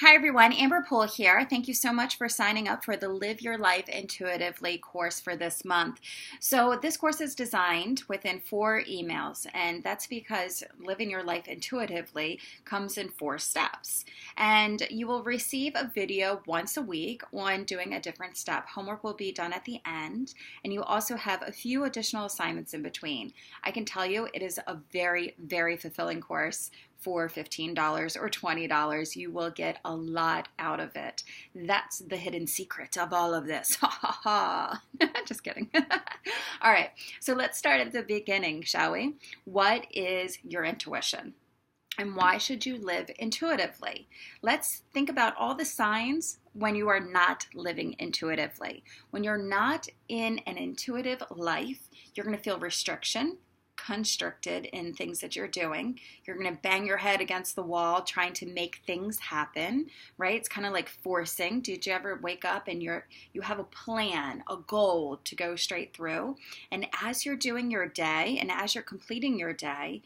Hi everyone, Amber Poole here. Thank you so much for signing up for the Live Your Life Intuitively course for this month. So this course is designed within 4 emails, and that's because living your life intuitively comes in 4 steps. And you will receive a video once a week on doing a different step. Homework will be done at the end, and you also have a few additional assignments in between. I can tell you it is a very, very fulfilling course. For $15 or $20, you will get a lot out of it. That's the hidden secret of all of this. Ha ha ha. Just kidding. All right, so let's start at the beginning, shall we? What is your intuition? And why should you live intuitively? Let's think about all the signs when you are not living intuitively. When you're not in an intuitive life, you're going to feel restriction, constricted in things that you're doing. You're going to bang your head against the wall trying to make things happen, right? It's kind of like forcing. Did you ever wake up and you have a plan, a goal to go straight through? And as you're doing your day and as you're completing your day,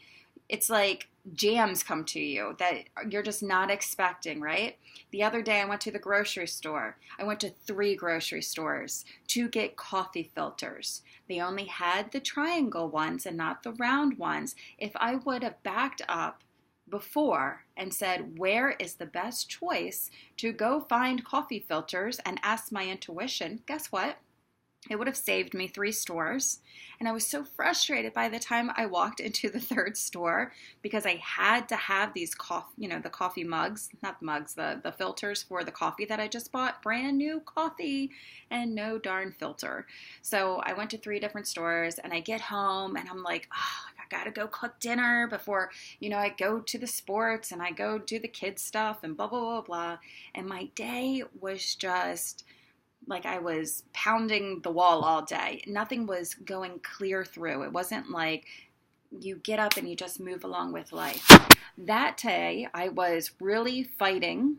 it's like jams come to you that you're just not expecting, right? The other day I went to the grocery store. I went to 3 grocery stores to get coffee filters. They only had the triangle ones and not the round ones. If I would have backed up before and said, where is the best choice to go find coffee filters and ask my intuition, guess what? It would have saved me 3 stores. And I was so frustrated by the time I walked into the 3rd store because I had to have these the coffee mugs, not mugs, the filters for the coffee that I just bought, brand new coffee and no darn filter. So I went to 3 different stores and I get home and I'm like, oh, I gotta go cook dinner before, I go to the sports and I go do the kids stuff and blah, blah, blah, blah. And my day was just like I was pounding the wall all day. Nothing was going clear through. It wasn't like you get up and you just move along with life. That day, I was really fighting,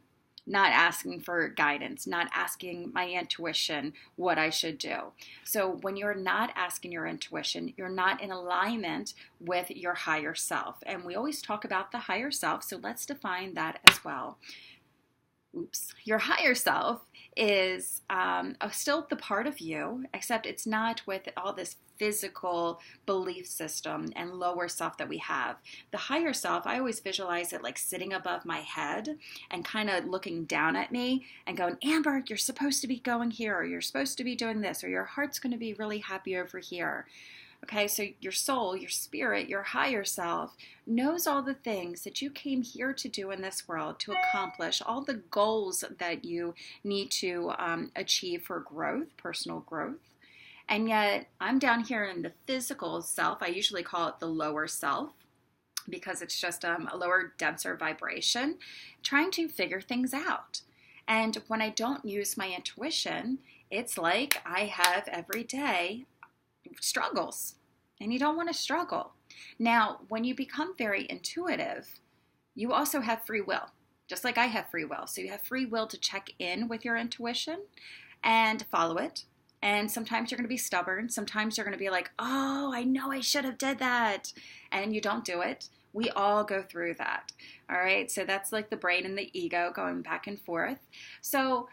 not asking for guidance, not asking my intuition what I should do. So when you're not asking your intuition, you're not in alignment with your higher self. And we always talk about the higher self, so let's define that as well. Your higher self is still the part of you, except it's not with all this physical belief system and lower self that we have. The higher self, I always visualize it like sitting above my head and kind of looking down at me and going, Amber, you're supposed to be going here, or you're supposed to be doing this, or your heart's going to be really happy over here. Okay, so your soul, your spirit, your higher self knows all the things that you came here to do in this world, to accomplish, all the goals that you need to achieve for growth, personal growth. And yet I'm down here in the physical self. I usually call it the lower self because it's just a lower, denser vibration, trying to figure things out. And when I don't use my intuition, it's like I have every day struggles, and you don't want to struggle. Now, when you become very intuitive, you also have free will, just like I have free will. So you have free will to check in with your intuition and follow it. And sometimes you're going to be stubborn. Sometimes you're going to be like, oh, I know I should have did that. And you don't do it. We all go through that. All right. So that's like the brain and the ego going back and forth. So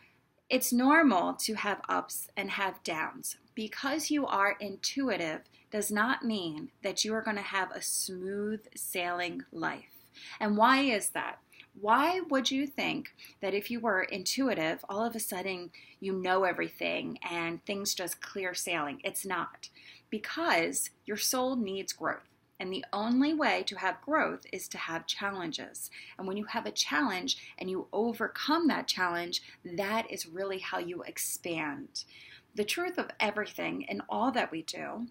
it's normal to have ups and have downs. Because you are intuitive does not mean that you are going to have a smooth sailing life. And why is that? Why would you think that if you were intuitive, all of a sudden you know everything and things just clear sailing? It's not. Because your soul needs growth. And the only way to have growth is to have challenges. And when you have a challenge and you overcome that challenge, that is really how you expand. The truth of everything and all that we do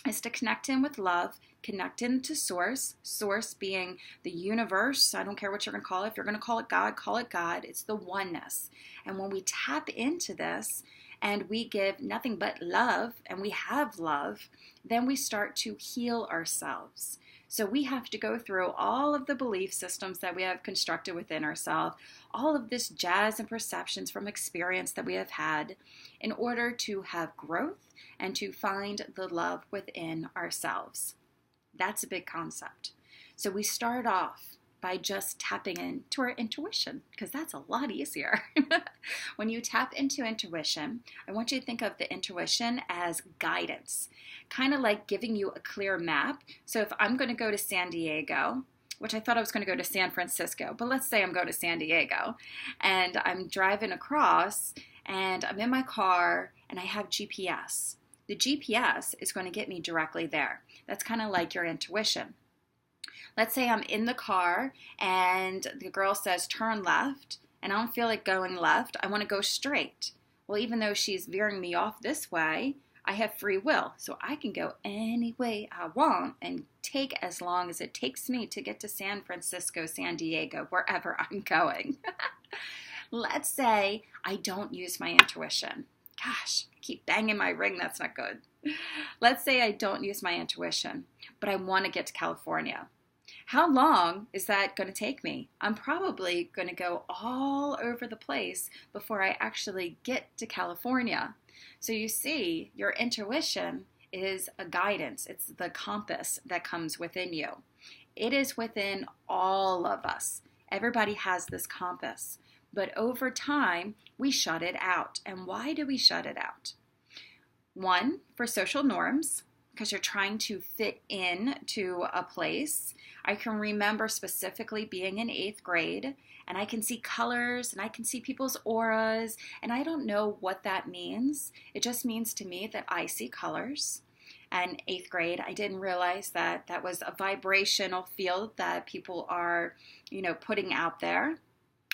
is to connect in with love, connect into source, source being the universe. I don't care what you're going to call it. If you're going to call it God, call it God. It's the oneness. And when we tap into this and we give nothing but love and we have love, then we start to heal ourselves. So we have to go through all of the belief systems that we have constructed within ourselves, all of this jazz and perceptions from experience that we have had in order to have growth and to find the love within ourselves. That's a big concept. So we start off by just tapping into our intuition, because that's a lot easier. When you tap into intuition, I want you to think of the intuition as guidance, kind of like giving you a clear map. So if I'm going to go to San Diego, which I thought I was going to go to San Francisco, but let's say I'm going to San Diego, and I'm driving across, and I'm in my car, and I have GPS. The GPS is going to get me directly there. That's kind of like your intuition. Let's say I'm in the car and the girl says turn left, and I don't feel like going left. I want to go straight. Well, even though she's veering me off this way, I have free will. So I can go any way I want and take as long as it takes me to get to San Francisco, San Diego, wherever I'm going. Let's say I don't use my intuition. Gosh, I keep banging my ring. That's not good. Let's say I don't use my intuition, but I want to get to California. How long is that going to take me? I'm probably going to go all over the place before I actually get to California. So you see, your intuition is a guidance. It's the compass that comes within you. It is within all of us. Everybody has this compass. But over time, we shut it out. And why do we shut it out? One, for social norms, because you're trying to fit in to a place. I can remember specifically being in 8th grade, and I can see colors, and I can see people's auras, and I don't know what that means. It just means to me that I see colors. And 8th grade, I didn't realize that that was a vibrational field that people are, putting out there.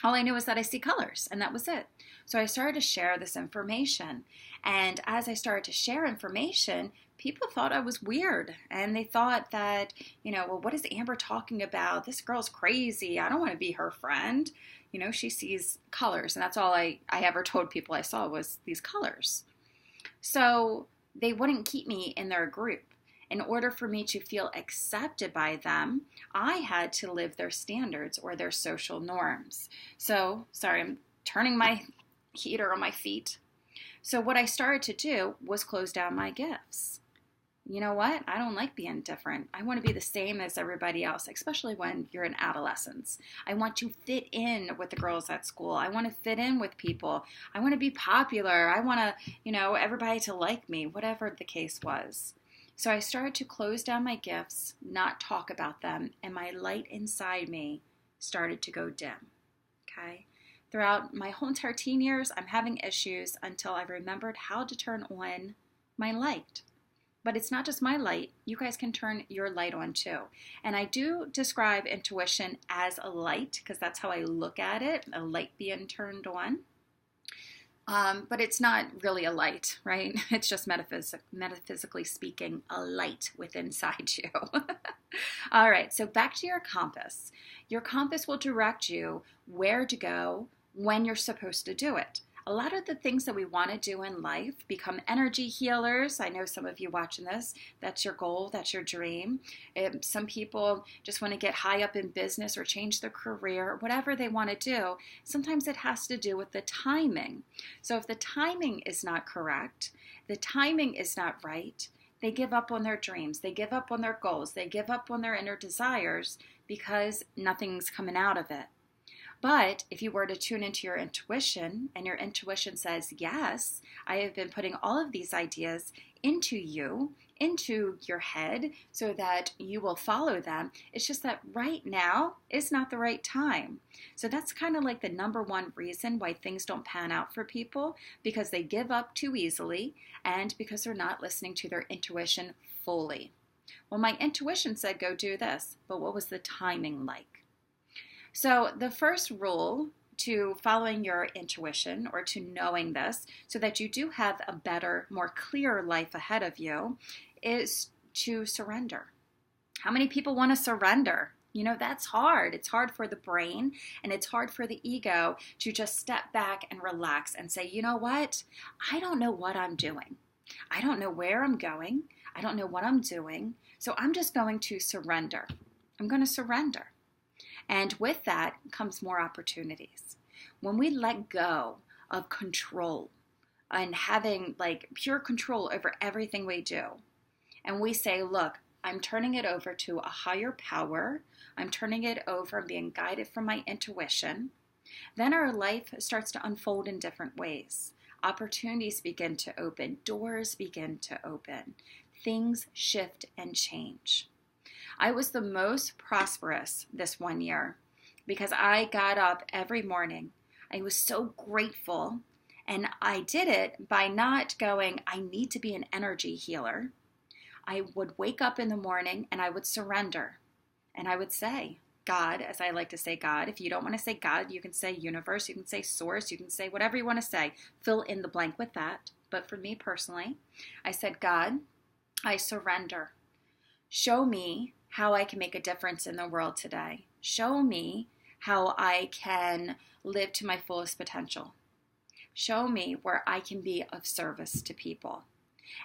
All I knew was that I see colors, and that was it. So I started to share this information. And as I started to share information, people thought I was weird. And they thought that, well, what is Amber talking about? This girl's crazy. I don't want to be her friend. She sees colors. And that's all I ever told people I saw was these colors. So they wouldn't keep me in their group. In order for me to feel accepted by them, I had to live their standards or their social norms. So, sorry, I'm turning my heater on my feet. So what I started to do was close down my gifts. You know what? I don't like being different. I want to be the same as everybody else, especially when you're in adolescence. I want to fit in with the girls at school. I want to fit in with people. I want to be popular. I want to, everybody to like me, whatever the case was. So I started to close down my gifts, not talk about them, and my light inside me started to go dim, okay? Throughout my whole entire teen years, I'm having issues until I remembered how to turn on my light. But it's not just my light. You guys can turn your light on too. And I do describe intuition as a light because that's how I look at it, a light being turned on. But it's not really a light, right? It's just metaphysically speaking, a light within inside you. All right, so back to your compass. Your compass will direct you where to go when you're supposed to do it. A lot of the things that we want to do in life become energy healers. I know some of you watching this, that's your goal, that's your dream. Some people just want to get high up in business or change their career, whatever they want to do. Sometimes it has to do with the timing. So if the timing is not correct, the timing is not right, they give up on their dreams, they give up on their goals, they give up on their inner desires because nothing's coming out of it. But if you were to tune into your intuition and your intuition says, yes, I have been putting all of these ideas into you, into your head so that you will follow them. It's just that right now is not the right time. So that's kind of like the number one reason why things don't pan out for people, because they give up too easily and because they're not listening to their intuition fully. Well, my intuition said go do this, but what was the timing like? So the first rule to following your intuition or to knowing this so that you do have a better, more clear life ahead of you is to surrender. How many people want to surrender? That's hard. It's hard for the brain and it's hard for the ego to just step back and relax and say, you know what? I don't know what I'm doing. I don't know where I'm going. I don't know what I'm doing. So I'm just going to surrender. I'm going to surrender. And with that comes more opportunities. When we let go of control and having pure control over everything we do, and we say, look, I'm turning it over to a higher power. I'm turning it over and being guided from my intuition. Then our life starts to unfold in different ways. Opportunities begin to open, doors begin to open, things shift and change. I was the most prosperous this one year because I got up every morning. I was so grateful, and I did it by not going, I need to be an energy healer. I would wake up in the morning and I would surrender, and I would say, God, as I like to say God. If you don't want to say God, you can say universe, you can say source, you can say whatever you want to say. Fill in the blank with that. But for me personally, I said, God, I surrender. Show me how I can make a difference in the world today. Show me how I can live to my fullest potential. Show me where I can be of service to people.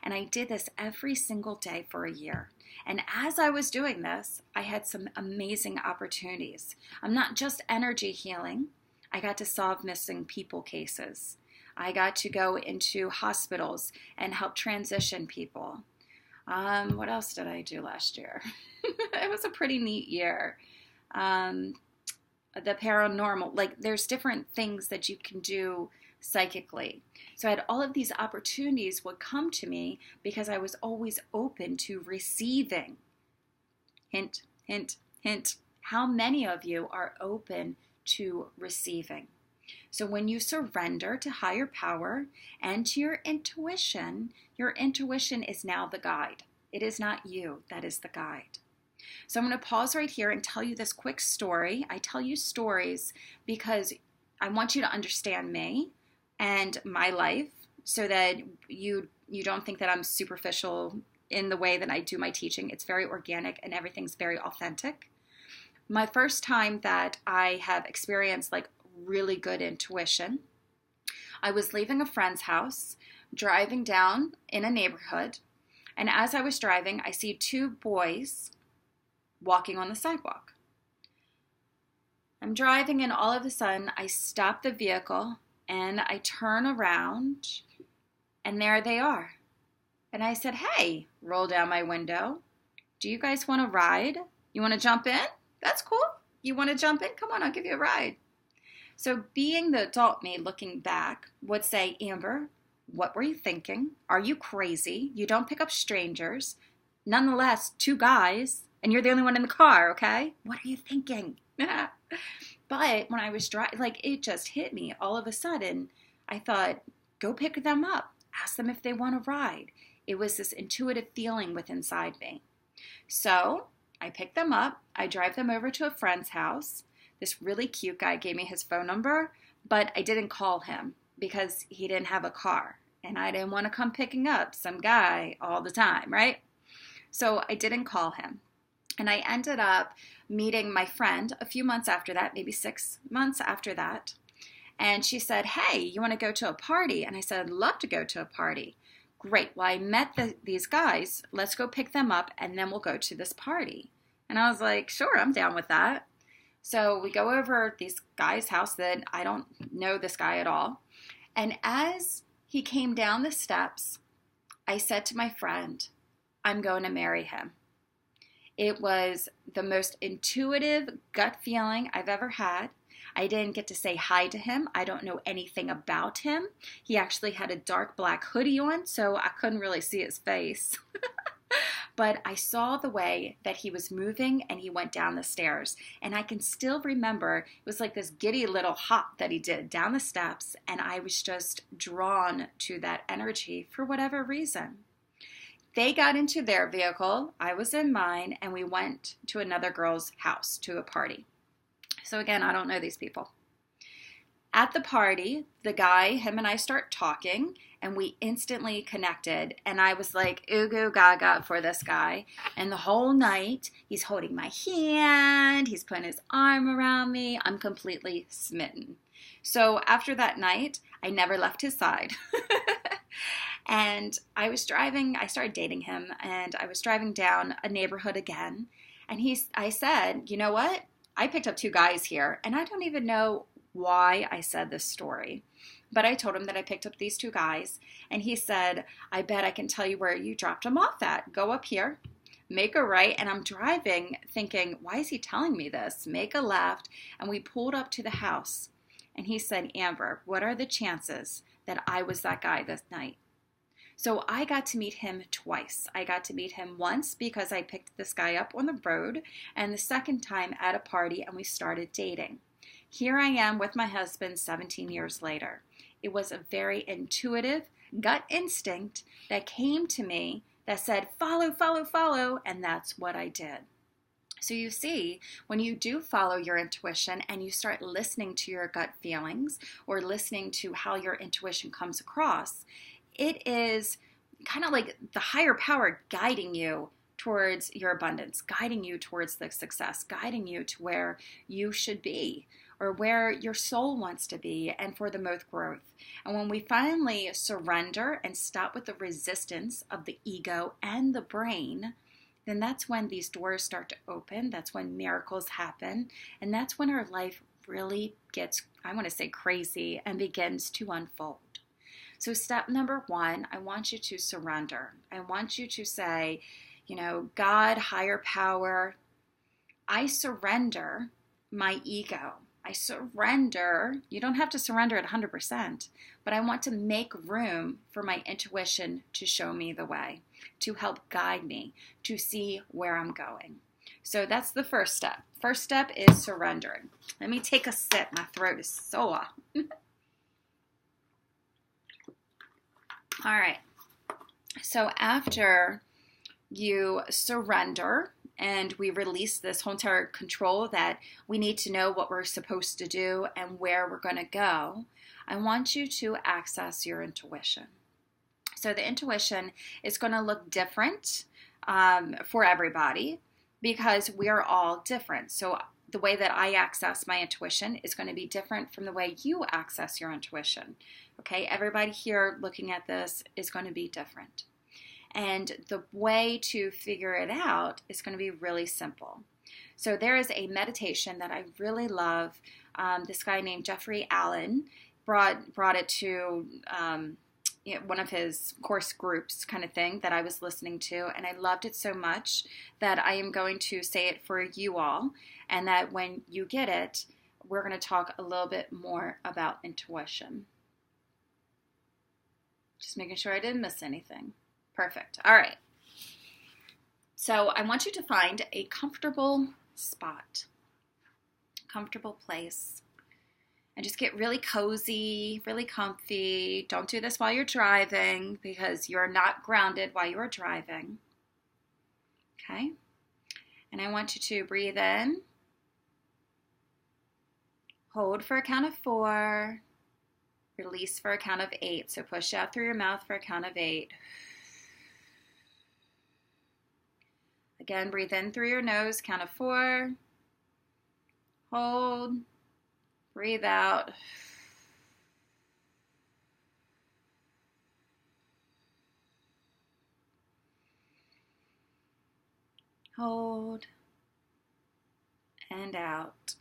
And I did this every single day for a year. And as I was doing this, I had some amazing opportunities. I'm not just energy healing. I got to solve missing people cases. I got to go into hospitals and help transition people. What else did I do last year? It was a pretty neat year. The paranormal, like there's different things that you can do psychically. So I had all of these opportunities would come to me because I was always open to receiving. Hint, hint, hint. How many of you are open to receiving? So when you surrender to higher power and to your intuition is now the guide. It is not you, that is the guide. So I'm going to pause right here and tell you this quick story. I tell you stories because I want you to understand me and my life so that you don't think that I'm superficial in the way that I do my teaching. It's very organic and everything's very authentic. My first time that I have experienced like really good intuition, I was leaving a friend's house, driving down in a neighborhood, and as I was driving, I see two boys walking on the sidewalk. I'm driving and all of a sudden I stop the vehicle and I turn around and there they are. And I said, hey, roll down my window. Do you guys want to ride? You want to jump in? That's cool. You want to jump in? Come on, I'll give you a ride. So being the adult me looking back would say, Amber, what were you thinking? Are you crazy? You don't pick up strangers. Nonetheless, two guys, and you're the only one in the car, okay? What are you thinking? But when I was driving, like it just hit me all of a sudden. I thought, go pick them up. Ask them if they want to ride. It was this intuitive feeling within inside me. So I picked them up. I drive them over to a friend's house. This really cute guy gave me his phone number, but I didn't call him because he didn't have a car. And I didn't want to come picking up some guy all the time, right? So I didn't call him. And I ended up meeting my friend a few months after that, maybe 6 months after that. And she said, hey, you want to go to a party? And I said, I'd love to go to a party. Great. Well, I met these guys. Let's go pick them up and then we'll go to this party. And I was like, sure, I'm down with that. So we go over this guy's house that I don't know this guy at all. And as he came down the steps, I said to my friend, I'm going to marry him. It was the most intuitive gut feeling I've ever had. I didn't get to say hi to him. I don't know anything about him. He actually had a dark black hoodie on, so I couldn't really see his face. But I saw the way that he was moving and he went down the stairs. And I can still remember, it was like this giddy little hop that he did down the steps. And I was just drawn to that energy for whatever reason. They got into their vehicle, I was in mine, and we went to another girl's house to a party. So again, I don't know these people. At the party, the guy, him and I start talking, and we instantly connected. And I was like, ooh, goo, gaga for this guy. And the whole night, he's holding my hand, he's putting his arm around me. I'm completely smitten. So after that night, I never left his side. And I was driving, I started dating him, and I was driving down a neighborhood again. And I said, you know what? I picked up two guys here, and I don't even know why I said this story. But I told him that I picked up these two guys, and he said, I bet I can tell you where you dropped them off at. Go up here. make a right. And I'm driving thinking, why is he telling me this? Make a left. And we pulled up to the house. And he said, Amber, what are the chances that I was that guy this night? So I got to meet him twice. I got to meet him once because I picked this guy up on the road, and the second time at a party, and we started dating. Here I am with my husband 17 years later. It was a very intuitive gut instinct that came to me that said, follow, follow, follow, and that's what I did. So you see, when you do follow your intuition and you start listening to your gut feelings or listening to how your intuition comes across, it is kind of like the higher power guiding you towards your abundance, guiding you towards the success, guiding you to where you should be or where your soul wants to be and for the most growth. And when we finally surrender and stop with the resistance of the ego and the brain, then that's when these doors start to open. That's when miracles happen. And that's when our life really gets, I want to say, crazy and begins to unfold. So step number one, I want you to surrender. I want you to say, God, higher power, I surrender my ego. I surrender. You don't have to surrender at 100%, but I want to make room for my intuition to show me the way, to help guide me, to see where I'm going. So that's the first step. First step is surrendering. Let me take a sip. My throat is sore. All right. So after you surrender, and we release this whole entire control that we need to know what we're supposed to do and where we're going to go, I want you to access your intuition. So the intuition is going to look different for everybody because we are all different. So the way that I access my intuition is going to be different from the way you access your intuition. Okay, everybody here looking at this is going to be different. And the way to figure it out is going to be really simple. So there is a meditation that I really love. This guy named Jeffrey Allen brought it to one of his course groups kind of thing that I was listening to. And I loved it so much that I am going to say it for you all. And that when you get it, we're going to talk a little bit more about intuition. Just making sure I didn't miss anything. Perfect. All right. So I want you to find a comfortable spot, comfortable place, and just get really cozy, really comfy. Don't do this while you're driving because you're not grounded while you are driving. Okay? And I want you to breathe in, hold for a count of 4, release for a count of 8. So push out through your mouth for a count of 8. Again, breathe in through your nose, count of 4. Hold. Breathe out. Hold. And out.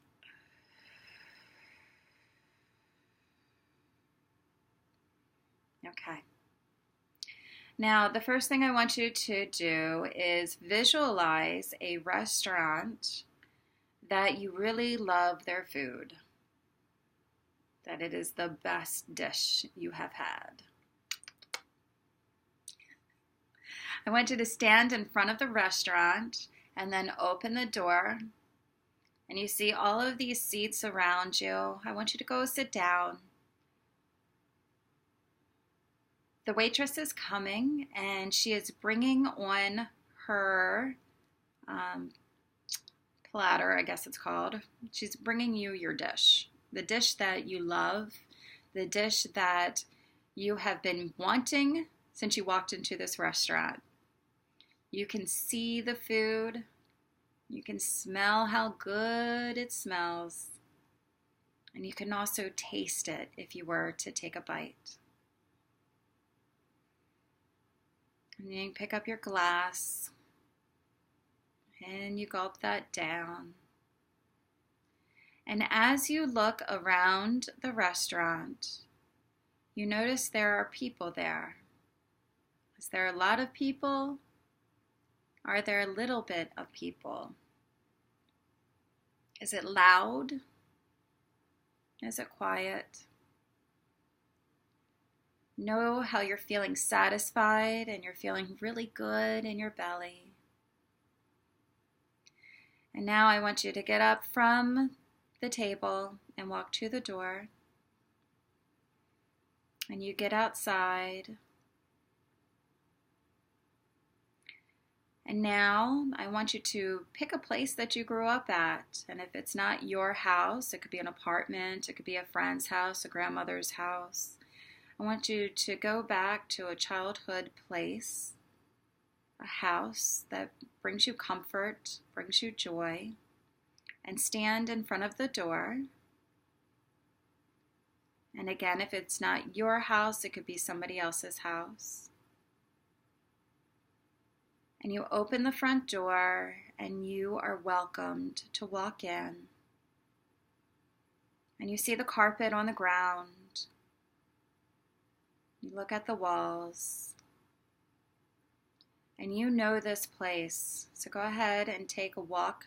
Okay. Now, the first thing I want you to do is visualize a restaurant that you really love their food, that it is the best dish you have had. I want you to stand in front of the restaurant and then open the door, and you see all of these seats around you. I want you to go sit down. The waitress is coming, and she is bringing on her platter, I guess it's called. She's bringing you your dish, the dish that you love, the dish that you have been wanting since you walked into this restaurant. You can see the food. You can smell how good it smells. And you can also taste it if you were to take a bite. And then you pick up your glass and you gulp that down. And as you look around the restaurant, you notice there are people there. Is there a lot of people? Are there a little bit of people? Is it loud? Is it quiet? Know how you're feeling satisfied and you're feeling really good in your belly. And now I want you to get up from the table and walk to the door. And you get outside. And now I want you to pick a place that you grew up at. And if it's not your house, it could be an apartment, it could be a friend's house, a grandmother's house. I want you to go back to a childhood place, a house that brings you comfort, brings you joy, and stand in front of the door. And again, if it's not your house, it could be somebody else's house. And you open the front door and you are welcomed to walk in. And you see the carpet on the ground. You look at the walls. And you know this place. So go ahead and take a walk.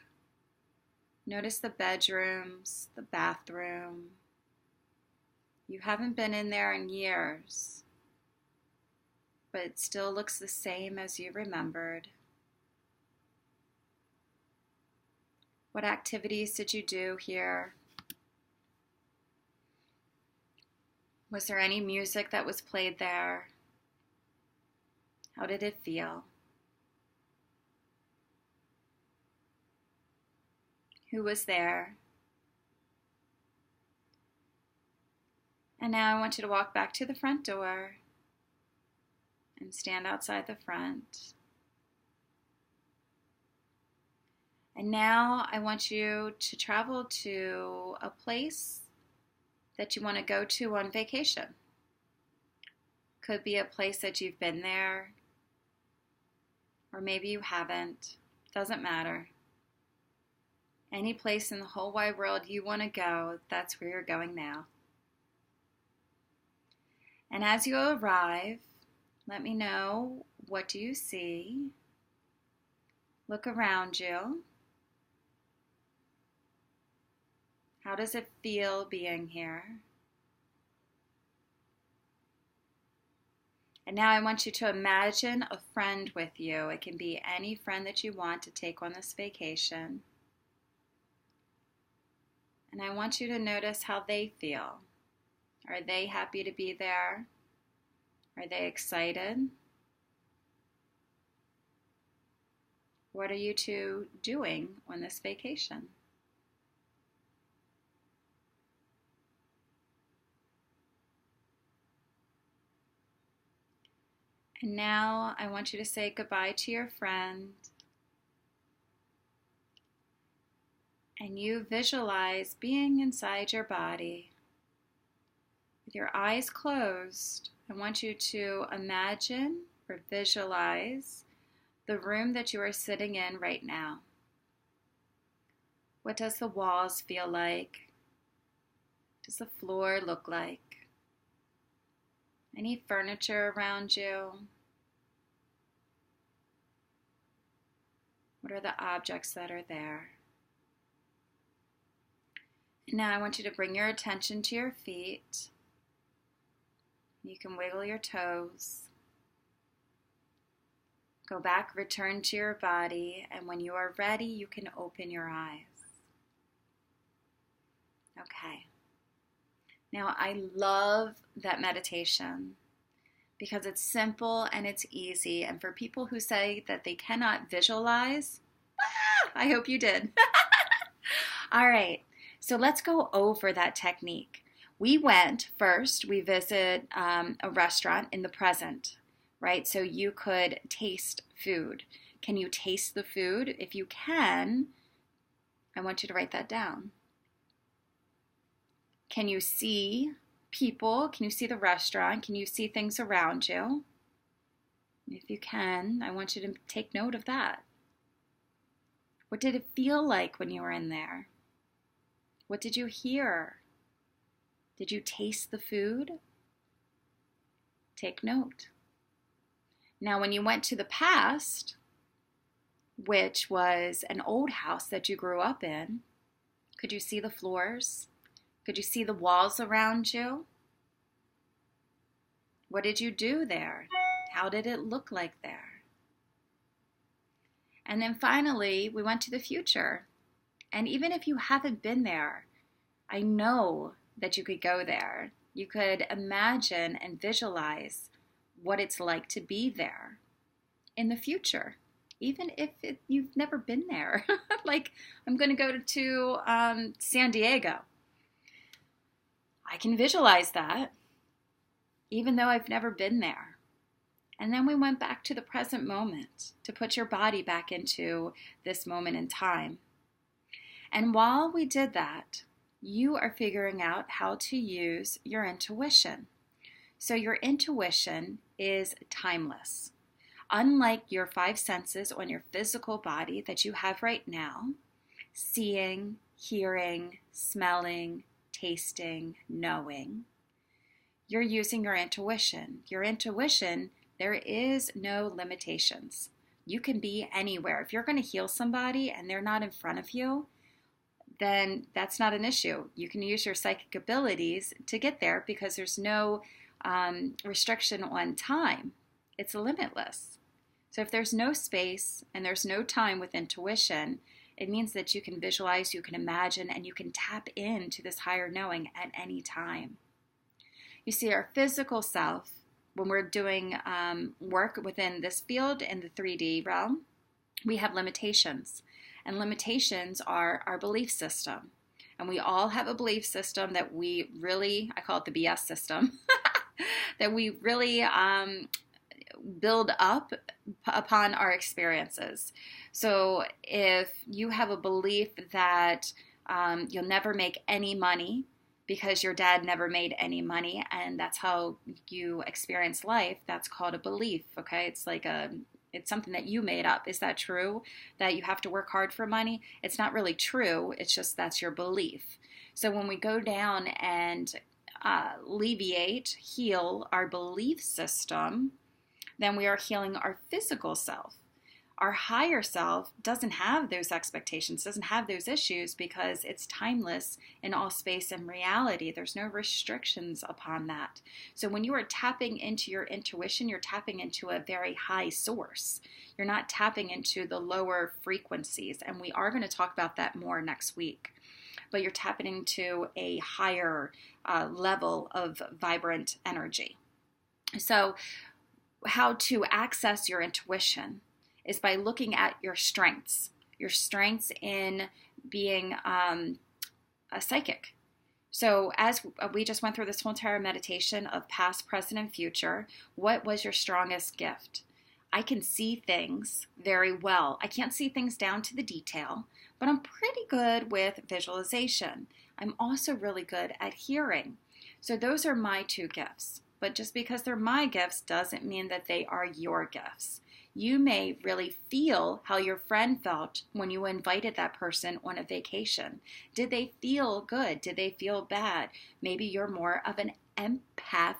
Notice the bedrooms, the bathroom. You haven't been in there in years, but it still looks the same as you remembered. What activities did you do here? Was there any music that was played there? How did it feel? Who was there? And now I want you to walk back to the front door and stand outside the front. And now I want you to travel to a place that you want to go to on vacation. Could be a place that you've been there, or maybe you haven't. Doesn't matter. Any place in the whole wide world you want to go, that's where you're going now. And as you arrive, let me know, what do you see? Look around you. How does it feel being here? And now I want you to imagine a friend with you. It can be any friend that you want to take on this vacation. And I want you to notice how they feel. Are they happy to be there? Are they excited? What are you two doing on this vacation? And now I want you to say goodbye to your friend. And you visualize being inside your body. With your eyes closed, I want you to imagine or visualize the room that you are sitting in right now. What does the walls feel like? What does the floor look like? Any furniture around you? What are the objects that are there? And now I want you to bring your attention to your feet. You can wiggle your toes. Go back, return to your body, and when you are ready, you can open your eyes. Okay. Now, I love that meditation because it's simple and it's easy. And for people who say that they cannot visualize, I hope you did. All right. So let's go over that technique. We visit a restaurant in the present, right? So you could taste food. Can you taste the food? If you can, I want you to write that down. Can you see people? Can you see the restaurant? Can you see things around you? If you can, I want you to take note of that. What did it feel like when you were in there? What did you hear? Did you taste the food? Take note. Now, when you went to the past, which was an old house that you grew up in. Could you see the floors? Could you see the walls around you? What did you do there? How did it look like there? And then finally, we went to the future. And even if you haven't been there, I know that you could go there. You could imagine and visualize what it's like to be there in the future, even if you've never been there. Like, I'm going to go to San Diego. I can visualize that, even though I've never been there. And then we went back to the present moment to put your body back into this moment in time. And while we did that, you are figuring out how to use your intuition. So your intuition is timeless. Unlike your five senses on your physical body that you have right now, seeing, hearing, smelling, tasting, knowing, you're using your intuition. Your intuition, there is no limitations. You can be anywhere. If you're going to heal somebody and they're not in front of you, then that's not an issue. You can use your psychic abilities to get there because there's no restriction on time. It's limitless. So if there's no space and there's no time with intuition, it means that you can visualize, you can imagine, and you can tap into this higher knowing at any time. You see, our physical self, when we're doing work within this field in the 3D realm, we have limitations. And limitations are our belief system. And we all have a belief system that we really, I call it the BS system, that we really build up upon our experiences. So if you have a belief that you'll never make any money because your dad never made any money and that's how you experience life, that's called a belief, okay? It's something that you made up. Is that true? That you have to work hard for money? It's not really true. It's just that's your belief. So when we go down and alleviate, heal our belief system, then we are healing our physical self. Our higher self doesn't have those expectations, doesn't have those issues because it's timeless in all space and reality. There's no restrictions upon that. So when you are tapping into your intuition, you're tapping into a very high source. You're not tapping into the lower frequencies. And we are going to talk about that more next week. But you're tapping into a higher level of vibrant energy. So how to access your intuition is by looking at your strengths in being a psychic. So as we just went through this whole entire meditation of past, present, and future, what was your strongest gift? I can see things very well. I can't see things down to the detail, but I'm pretty good with visualization. I'm also really good at hearing. So those are my two gifts. But just because they're my gifts doesn't mean that they are your gifts. You may really feel how your friend felt when you invited that person on a vacation. Did they feel good? Did they feel bad? Maybe you're more of an empath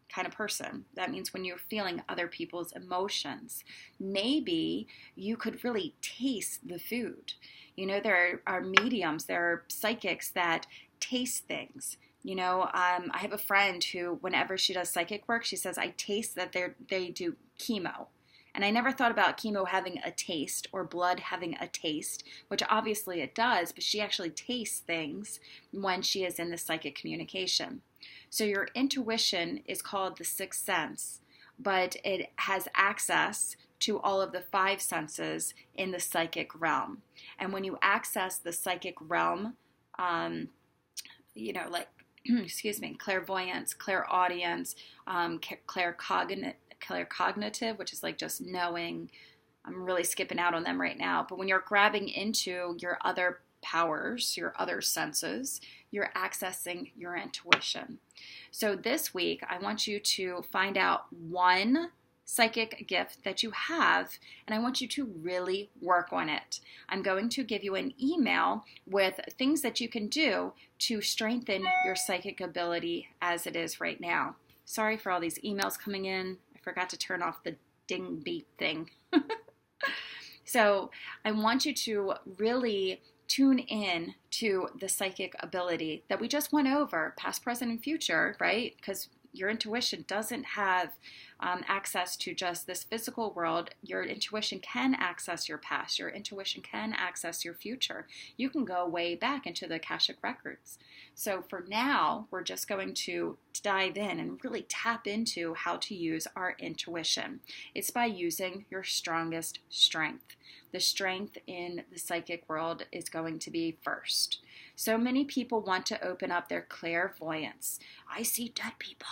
kind of person. That means when you're feeling other people's emotions. Maybe you could really taste the food. You know, there are mediums, there are psychics that taste things. You know, I have a friend who, whenever she does psychic work, she says, I taste that they do chemo. And I never thought about chemo having a taste or blood having a taste, which obviously it does, but she actually tastes things when she is in the psychic communication. So your intuition is called the sixth sense, but it has access to all of the five senses in the psychic realm. And when you access the psychic realm, like clairvoyance, clairaudience, claircognitive, which is like just knowing. I'm really skipping out on them right now. But when you're grabbing into your other powers, your other senses, you're accessing your intuition. So this week, I want you to find out one psychic gift that you have, and I want you to really work on it. I'm going to give you an email with things that you can do to strengthen your psychic ability as it is right now. Sorry for all these emails coming in. I forgot to turn off the ding beep thing. So I want you to really tune in to the psychic ability that we just went over, past, present, and future, right? Because your intuition doesn't have access to just this physical world. Your intuition can access your past. Your intuition can access your future. You can go way back into the Akashic records. So for now, we're just going to dive in and really tap into how to use our intuition. It's by using your strongest strength. The strength in the psychic world is going to be first. So many people want to open up their clairvoyance. I see dead people.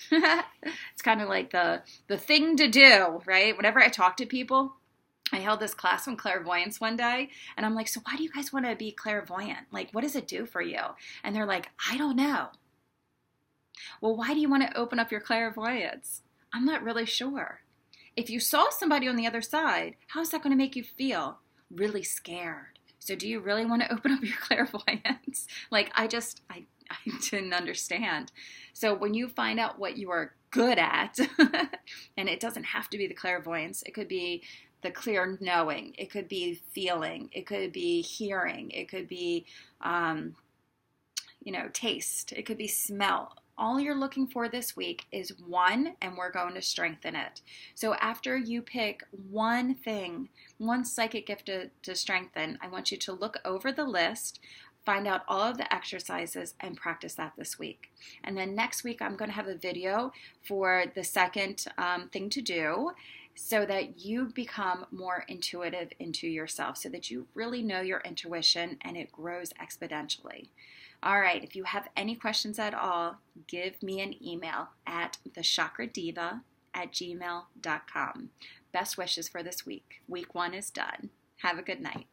It's kind of like the thing to do, right? Whenever I talk to people, I held this class on clairvoyance one day, and I'm like, so why do you guys want to be clairvoyant? Like, what does it do for you? And they're like, I don't know. Well, why do you want to open up your clairvoyance? I'm not really sure. If you saw somebody on the other side, how's that going to make you feel? Really scared. So do you really want to open up your clairvoyance? Like, I didn't understand. So when you find out what you are good at, and it doesn't have to be the clairvoyance, it could be the clear knowing, it could be feeling, it could be hearing, it could be, taste, it could be smell. All you're looking for this week is one, and we're going to strengthen it. So after you pick one thing, one psychic gift to strengthen, I want you to look over the list, find out all of the exercises, and practice that this week. And then next week, I'm going to have a video for the second thing to do, so that you become more intuitive into yourself, so that you really know your intuition and it grows exponentially. All right, if you have any questions at all, give me an email at thechakradeva@gmail.com. Best wishes for this week. Week 1 is done. Have a good night.